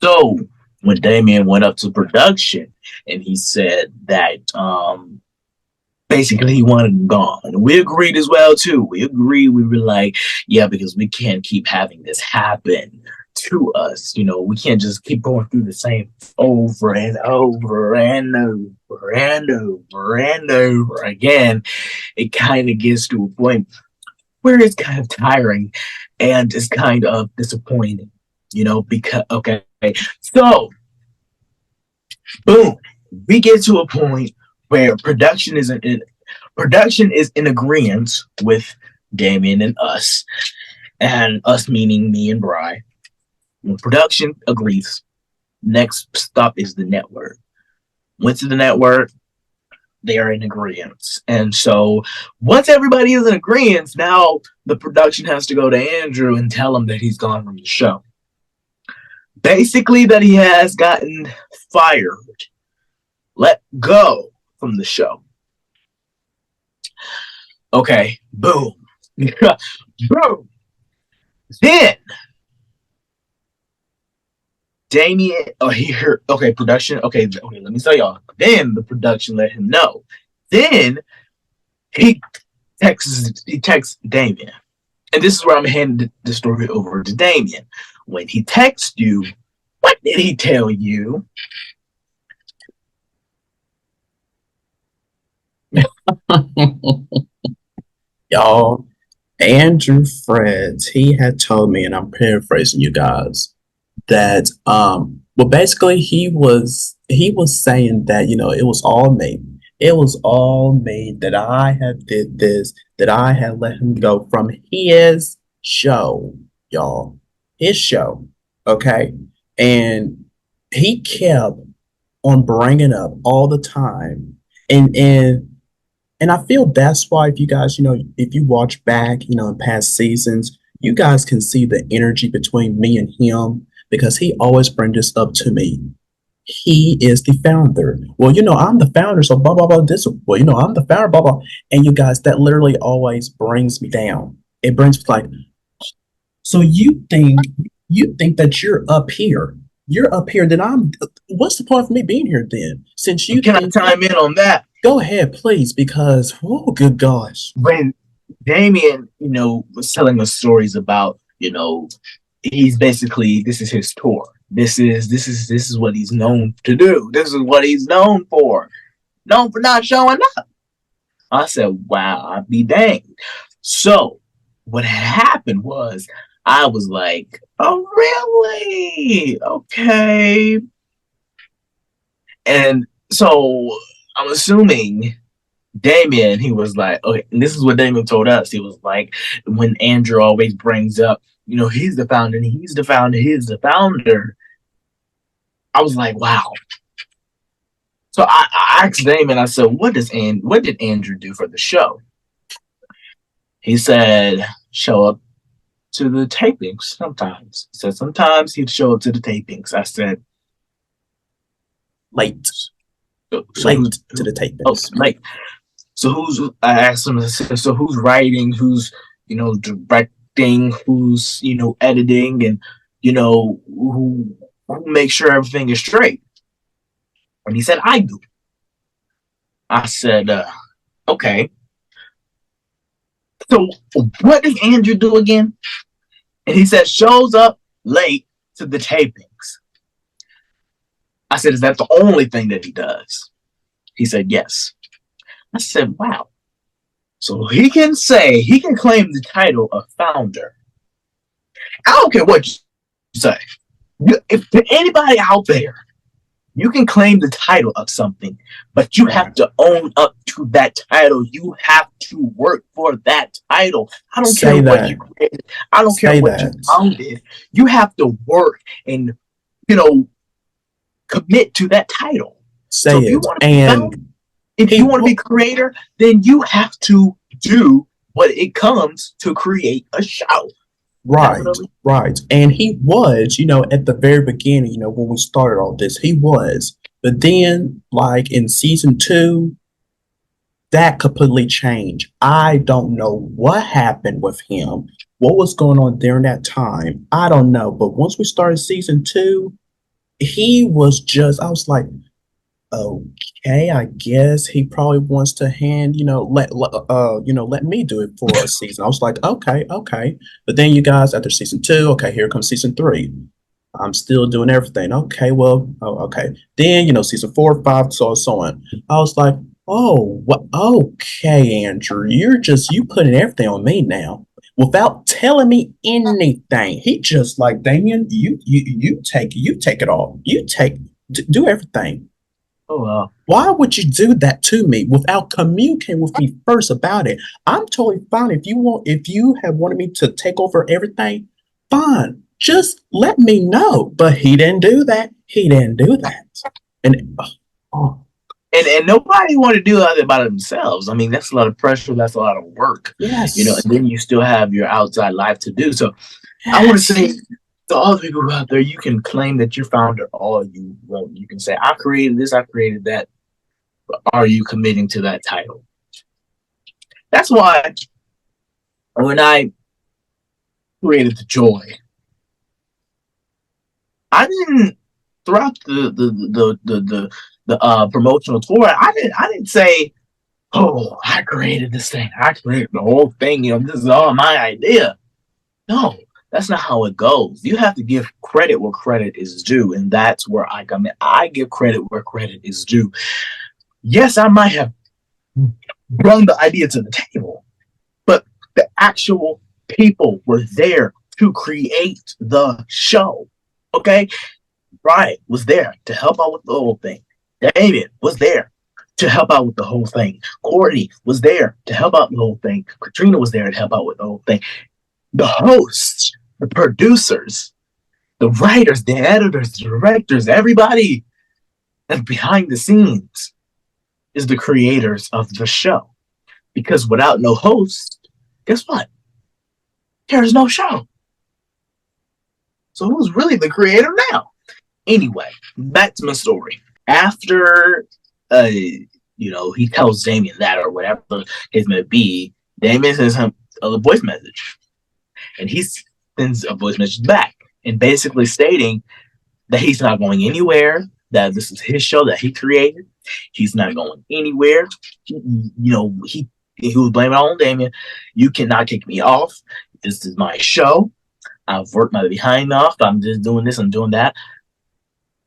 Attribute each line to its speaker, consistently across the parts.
Speaker 1: So when Damien went up to production and he said that basically he wanted him gone. And we agreed as well too. We agreed. We were like, yeah, because we can't keep having this happen to us. We can't just keep going through the same over and over and over and over and over again. It kind of gets to a point where it's kind of tiring and it's kind of disappointing. Because okay, so boom, we get to a point where production is in agreement with Damien and us meaning me and Bry. When production agrees, next stop is the network. Went to the network, they are in agreement. And so once everybody is in agreement, now the production has to go to Andrew and tell him that he's gone from the show. Basically, that he has gotten fired, let go from the show. Okay, boom. Boom. Then Damien, okay, production, okay, let me tell y'all. Then the production let him know. Then he texts Damien. And this is where I'm handing the story over to Damien. When he texts you, what did he tell you?
Speaker 2: Y'all, Andrew Freds, he had told me, and I'm paraphrasing you guys, that well basically he was saying that, it was all me. It was all me, that I had did this, that I had let him go from his show, y'all. His show. Okay. And he kept on bringing up all the time. And I feel that's why, if you guys, if you watch back, in past seasons, you guys can see the energy between me and him, because he always brings this up to me. He is the founder. Well, I'm the founder, so blah blah blah. This, well, I'm the founder, blah blah. And you guys, that literally always brings me down. It brings me like, so you think that you're up here. You're up here, then I'm. What's the point of me being here then? Since you
Speaker 1: Can I
Speaker 2: think,
Speaker 1: chime in on that?
Speaker 2: go ahead, please, because oh, good gosh.
Speaker 1: When Damien, was telling us stories about, he's basically, this is his tour. This is what he's known to do. This is what he's known for. Known for not showing up. I said, wow, I'd be danged. So what happened was I was like, oh really? Okay. And so I'm assuming Damien, he was like, okay, and this is what Damien told us. He was like, when Andrew always brings up, he's the founder, and he's the founder, he's the founder. I was like, wow. So I asked Damien, I said, what did Andrew do for the show? He said, show up to the tapings sometimes. He said, sometimes he'd show up to the tapings. I said,
Speaker 2: Late.
Speaker 1: so
Speaker 2: Late to the tapings.
Speaker 1: Oh, late. So I asked him, so who's writing, who's, directing, who's, editing, and, who makes sure everything is straight? And he said, I do. I said, okay. So what does Andrew do again? And he said, shows up late to the tapings. I said, is that the only thing that he does? He said, yes. I said, wow. So he can claim the title of founder. I don't care what you say. If to anybody out there, you can claim the title of something, but you have to own up to that title. You have to work for that title. I don't care what you created. I don't care what you founded. You have to work and, commit to that title.
Speaker 2: So if you
Speaker 1: want to be creator, then you have to do what it comes to create a show.
Speaker 2: Right, definitely. Right. And he was, at the very beginning, when we started all this, he was. But then, like in season 2, that completely changed. I don't know what happened with him, what was going on during that time. I don't know. But once we started season 2, he was just, I was like, okay, I guess he probably wants to hand, let me do it for a season. I was like, okay, okay. But then you guys, after season two, okay, here comes season three. I'm still doing everything. Okay, well, oh, okay. Then, season four, five, so on. I was like, oh, what? Okay, Andrew, you putting everything on me now without telling me anything. He just like, Damien, you take it all. Do everything.
Speaker 1: Oh well.
Speaker 2: Why would you do that to me without communicating with me first about it? I'm totally fine if you have wanted me to take over everything, fine. Just let me know. But he didn't do that. He didn't do that. And oh,
Speaker 1: And nobody want to do that by themselves. I mean, that's a lot of pressure. That's a lot of work,
Speaker 2: yes,
Speaker 1: And then you still have your outside life to do. So I want to
Speaker 2: yes,
Speaker 1: say to all the people out there, you can claim that you're founder all you want. You can say, I created this, I created that. But are you committing to that title? That's why when I created the joy, I didn't throughout the promotional tour. I didn't say, oh, I created this thing. I created the whole thing. This is all my idea. No, that's not how it goes. You have to give credit where credit is due, and that's where I come in. I give credit where credit is due. Yes, I might have brought the idea to the table, but the actual people were there to create the show. Okay, Brian was there to help out with the whole thing. David was there to help out with the whole thing. Courtney was there to help out with the whole thing. Katrina was there to help out with the whole thing. The hosts, the producers, the writers, the editors, the directors, everybody that's behind the scenes is the creators of the show. Because without no host, guess what? There's no show. So who's really the creator now? Anyway, back to my story. After he tells Damien that or whatever the case may be, Damien sends him a voice message. And he sends a voice message back and basically stating that he's not going anywhere, that this is his show that he created. He's not going anywhere. He was blaming it on Damien. You cannot kick me off. This is my show. I've worked my behind off. I'm just doing this and doing that.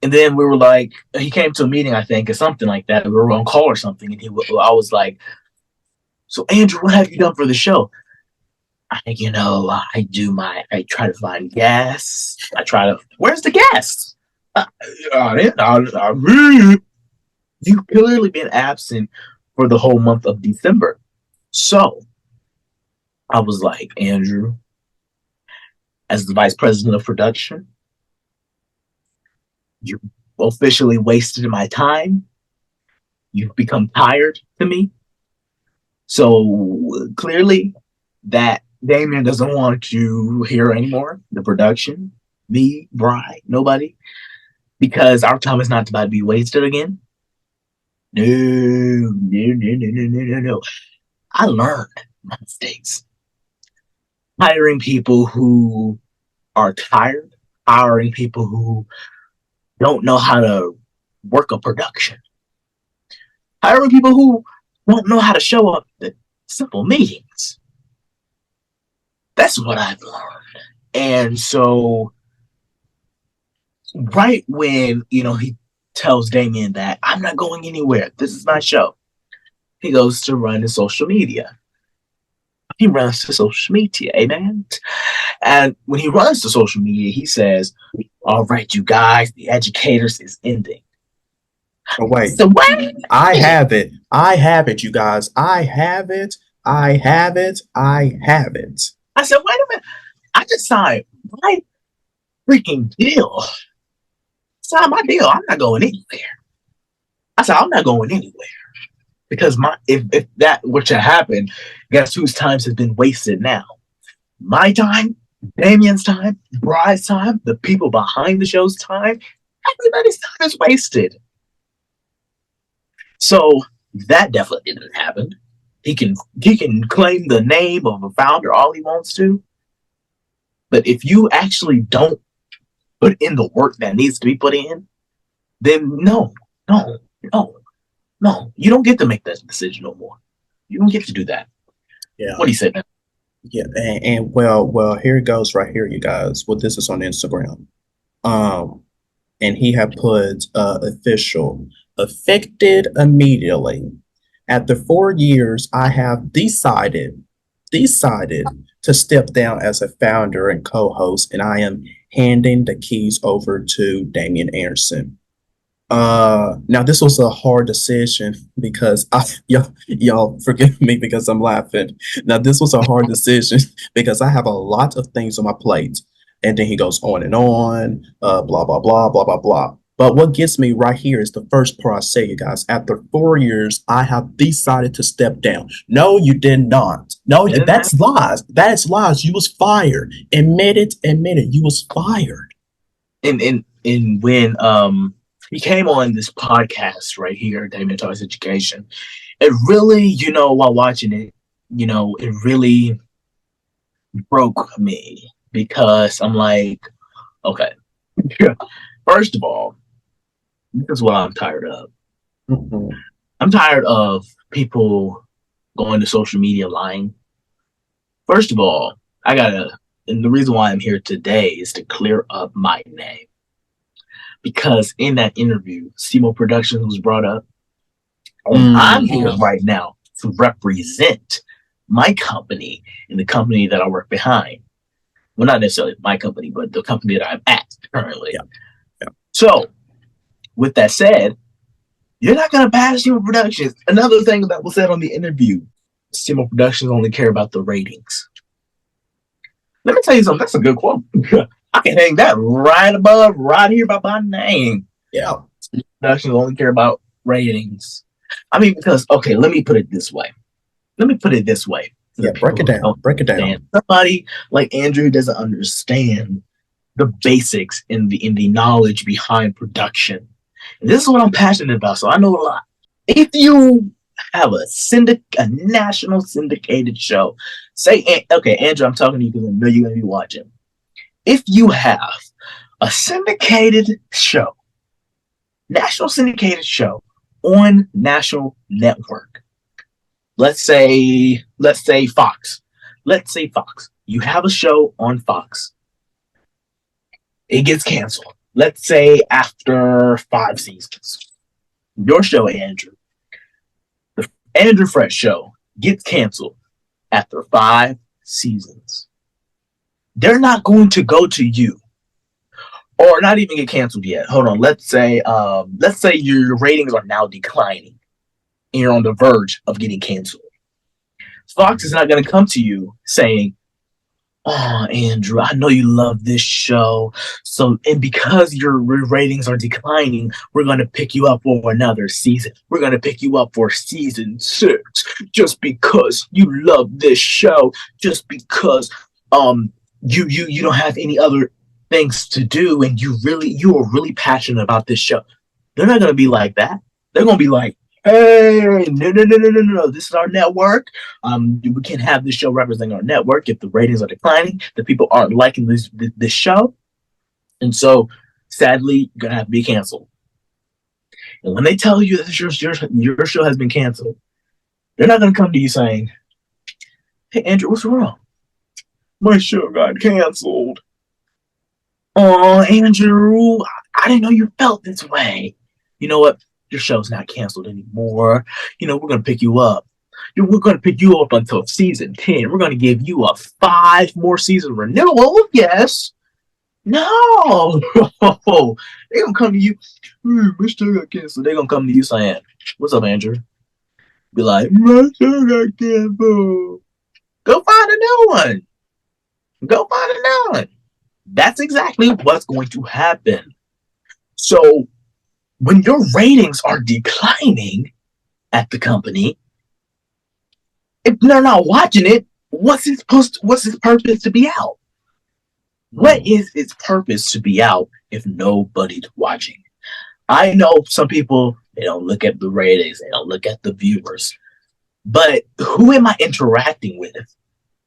Speaker 1: And then we were like, he came to a meeting, I think, or something like that. We were on call or something. And I was like, so Andrew, what have you done for the show? I try to find gas. Where's the gas? You've clearly been absent for the whole month of December. So I was like, Andrew, as the vice president of production, you officially wasted my time. You've become tired to me. So clearly that Damien doesn't want to hear anymore. The production, me, Bri, nobody. Because our time is not about to be wasted again. No. I learned my mistakes. Hiring people who are tired, hiring people who don't know how to work a production, hiring people who don't know how to show up at simple meetings. That's what I've learned. And so, right when, he tells Damien that I'm not going anywhere, this is my show, he goes to run his social media. He runs to social media, amen? And when he runs to social media, he says, all right, you guys, the educators is ending.
Speaker 2: oh, wait.
Speaker 1: So what?
Speaker 2: I have it. I have it, you guys. I have it. I have it. I have it.
Speaker 1: I said, wait a minute. I just signed my freaking deal. Signed my deal. I'm not going anywhere. I said, I'm not going anywhere. Because if that were to happen, guess whose time has been wasted now? My time, Damien's time, Bride's time, the people behind the show's time, everybody's time is wasted. So that definitely didn't happen. He can claim the name of a founder all he wants to, but if you actually don't put in the work that needs to be put in, then no, no, no. You don't get to make that decision no more. You don't get to do that.
Speaker 2: Yeah.
Speaker 1: What do you say, man?
Speaker 2: Yeah, and well, here it goes right here, you guys. Well, this is on Instagram. Um, and he had put official affected immediately. After 4 years, I have decided to step down as a founder and co-host, and I am handing the keys over to Damian Anderson. Now this was a hard decision because y'all forgive me because I'm laughing. Now this was a hard decision because I have a lot of things on my plate. And then he goes on and on, blah blah blah blah blah blah. But what gets me right here is the first part I say, you guys. After 4 years, I have decided to step down. No, you did not. No,
Speaker 1: That didn't
Speaker 2: that's
Speaker 1: happen.
Speaker 2: lies. That is lies. You was fired. Admit it. You was fired.
Speaker 1: And when he came on this podcast right here, Damian Talks Education, it really, while watching it, it really broke me because I'm like, okay, first of all, this is what I'm tired of.
Speaker 2: Mhm.
Speaker 1: I'm tired of people going to social media lying. First of all, and the reason why I'm here today is to clear up my name. Because in that interview, Seymour Productions was brought up. And I'm here right now to represent my company and the company that I work behind. Well, not necessarily my company, but the company that I'm at currently.
Speaker 2: Yeah. Yeah.
Speaker 1: So, with that said, you're not going to pass Seymour Productions. Another thing that was said on the interview, Seymour Productions only care about the ratings. Let me tell you something. That's a good quote. I can hang that right here by my name.
Speaker 2: Yeah.
Speaker 1: Productions only care about ratings. I mean, because, okay, let me put it this way.
Speaker 2: Yeah, break it down. Break it down.
Speaker 1: Somebody like Andrew who doesn't understand the basics in the knowledge behind production. And this is what I'm passionate about, so I know a lot. If you have a national syndicated show, okay, Andrew, I'm talking to you because I know you're going to be watching. If you have a syndicated show, national syndicated show on national network, let's say Fox. You have a show on Fox. It gets canceled. Let's say after 5 seasons. Your show, Andrew, the Andrew Fresh show, gets canceled after 5 seasons. They're not going to go to you, or not even get canceled yet. Hold on. Let's say your ratings are now declining, and you're on the verge of getting canceled. Fox is not going to come to you saying, "Oh, Andrew, I know you love this show. So, and because your ratings are declining, we're going to pick you up for another season. We're going to pick you up for season 6 just because you love this show, just because you don't have any other things to do and you are really passionate about this show." They're not going to be like that. They're going to be like, "Hey, no. This is our network. We can't have this show representing our network if the ratings are declining. The people aren't liking this show, and so sadly, you're gonna have to be canceled." And when they tell you that your show has been canceled, they're not gonna come to you saying, "Hey, Andrew, what's wrong? My show got canceled." "Oh, Andrew, I didn't know you felt this way." "You know what? Your show's not canceled anymore. We're going to pick you up. We're going to pick you up until season 10. We're going to give you a 5 more season renewal." Yes. No. They're going to come to you. "My show got canceled." They're going to come to you saying, "What's up, Andrew?" Be like, "My show got canceled." Go find a new one. That's exactly what's going to happen. So when your ratings are declining at the company, if they're not watching it, what's its purpose to be out? What is its purpose to be out if nobody's watching? I know some people, they don't look at the ratings, they don't look at the viewers. But who am I interacting with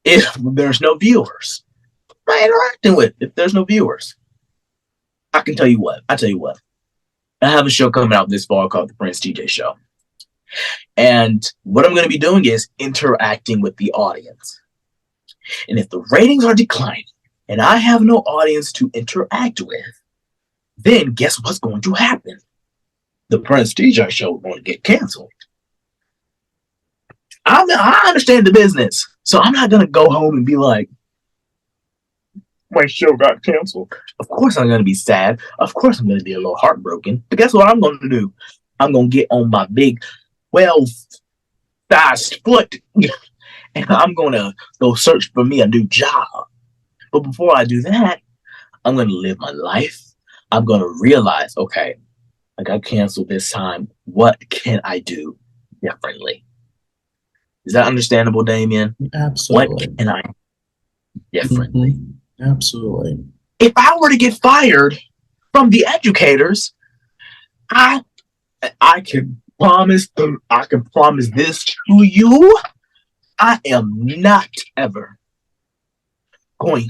Speaker 1: if there's no viewers? Who am I interacting with if there's no viewers? I tell you what. I have a show coming out this fall called The Prince TJ Show. And what I'm going to be doing is interacting with the audience. And if the ratings are declining and I have no audience to interact with, then guess what's going to happen? The Prince TJ Show is going to get canceled. I understand the business, so I'm not going to go home and be like, my show got canceled. Of course I'm going to be sad. Of course I'm going to be a little heartbroken. But guess what I'm going to do? I'm going to get on my big 12-fast foot and I'm going to go search for me a new job. But before I do that, I'm going to live my life. I'm going to realize, okay, I got canceled this time. What can I do differently? Is that understandable, Damian?
Speaker 2: Absolutely.
Speaker 1: What can I do differently?
Speaker 2: Mm-hmm. Absolutely.
Speaker 1: If I were to get fired from the educators, I can promise this to you. I am not ever going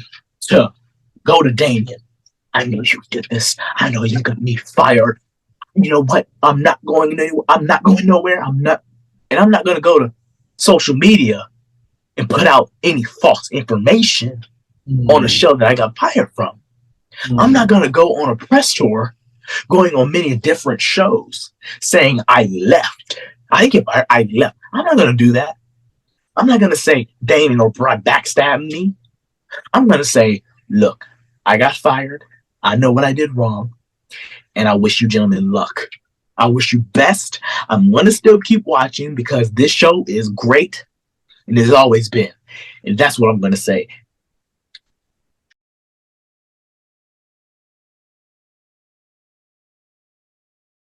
Speaker 1: to go to Damian. I know you did this. I know you got me fired. You know what? I'm not going anywhere. I'm not going nowhere. I'm not going to go to social media and put out any false information on a show that I got fired from. I'm not going to go on a press tour going on many different shows saying I left. I didn't get fired. I left. I'm not going to do that. I'm not going to say Damian or Brad backstabbed me. I'm going to say, look, I got fired. I know what I did wrong. And I wish you gentlemen luck. I wish you best. I'm going to still keep watching because this show is great and has always been. And that's what I'm going to say.